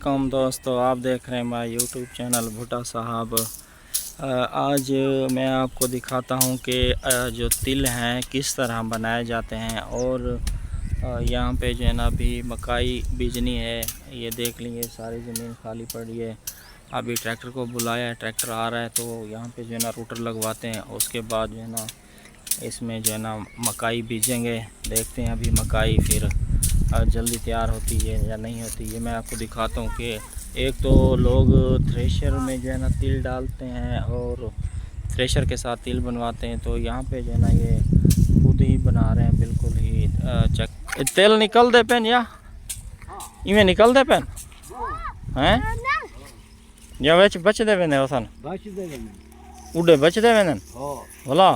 कम दोस्तों, आप देख रहे हैं मेरा यूट्यूब चैनल भुट्टा साहब। आज मैं आपको दिखाता हूं कि जो तिल हैं किस तरह बनाए जाते हैं। और यहाँ पे जो है ना अभी मकाई बीजनी है। ये देख लीजिए सारी ज़मीन खाली पड़ी है। अभी ट्रैक्टर को बुलाया है, ट्रैक्टर आ रहा है तो यहाँ पे जो है ना रूटर लगवाते हैं। उसके बाद जो है ना इसमें जो है ना मकाई बीजेंगे। देखते हैं अभी मकाई फिर जल्दी तैयार होती है या नहीं होती। ये मैं आपको दिखाता हूँ कि एक तो लोग थ्रेशर में जो है ना तिल डालते हैं और थ्रेशर के साथ तिल बनवाते हैं। तो यहाँ पे जो है ना ये खुद ही बना रहे हैं, बिल्कुल ही चक तेल निकल दे पेन या इवें निकल दे पेन हैं या वेच बच दे वेने ओसन उड़े बच दे वेने भला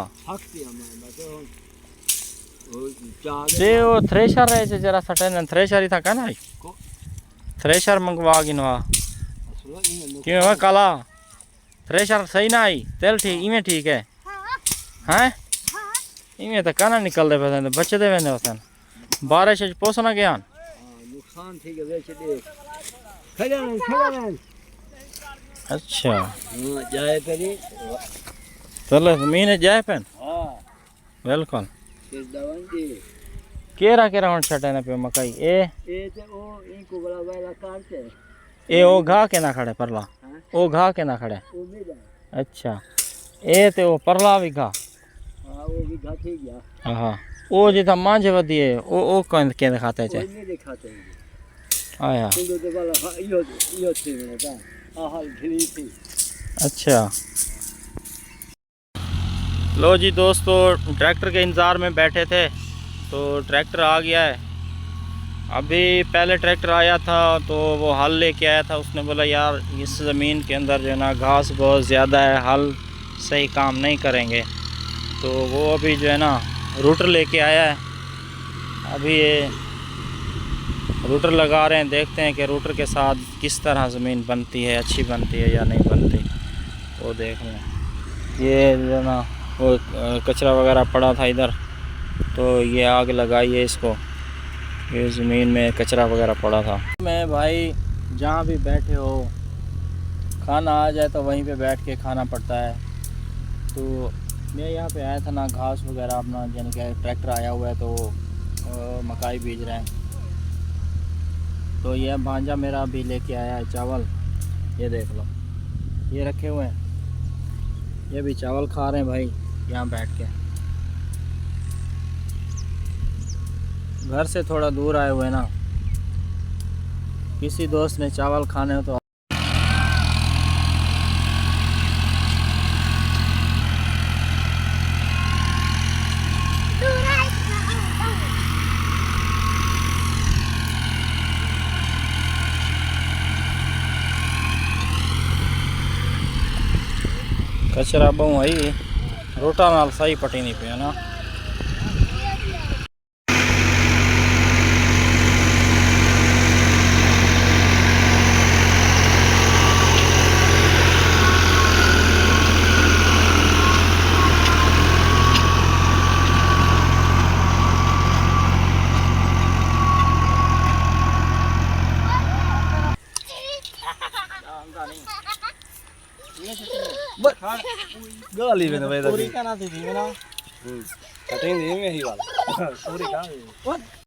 ते वो थ्रेशर है जरा सटन थ्रेशर ही था का ना थ्रेशर मंगवा गिनवा क्यों है काला थ्रेशर सही ना आई तेल ठीक इवें ठीक है हैं इवें तो काना निकल दे पे बच दे वेने ओसन बारिश पोसना गया नुकसान ठीक है वेच दे खड़ा अच्छा जाए पहले चलो मीने जाए पेन हां बिल्कुल दवांदी केरा केरा हण छटाने पे मकाई ए ते ओ इनको बड़ा वाला काटते ए ओ घा के ना खड़े परला ओ घा के ना खड़े ओ भी जा अच्छा ए ते ओ परला भी घा हां वो भी घा ठीक गया हां ओ जेता मांझे वदी है ओ कौन के दिखाते छे नहीं दिखाते आया तो वाला यो थे मेरा हाल खिली थी। अच्छा लो जी दोस्तों, ट्रैक्टर के इंतज़ार में बैठे थे तो ट्रैक्टर आ गया है। अभी पहले ट्रैक्टर आया था तो वो हल लेके आया था। उसने बोला यार इस ज़मीन के अंदर जो है ना घास बहुत ज़्यादा है, हल सही काम नहीं करेंगे। तो वो अभी जो है ना रूटर लेके आया है। अभी ये रूटर लगा रहे हैं, देखते हैं कि रूटर के साथ किस तरह ज़मीन बनती है, अच्छी बनती है या नहीं बनती। वो देख लें। ये जो है ना वो कचरा वगैरह पड़ा था इधर, तो ये आग लगाई है इसको। ये ज़मीन में कचरा वगैरह पड़ा था। मैं भाई जहाँ भी बैठे हो, खाना आ जाए तो वहीं पे बैठ के खाना पड़ता है। तो मैं यहाँ पे आया था ना घास वगैरह अपना, यानी कि ट्रैक्टर आया हुआ है तो मकाई बीज रहे हैं। तो ये भांजा मेरा भी लेके आया है चावल। ये देख लो ये रखे हुए हैं, ये भी चावल खा रहे हैं भाई यहाँ बैठ के। घर से थोड़ा दूर आए हुए ना, किसी दोस्त ने चावल खाने हो तो कचरा बहु आई रोटा नाल सही पटी नहीं पे ना। गाली में भाई पूरी का ना थी ना कटिंग दी में ही वाला पूरी का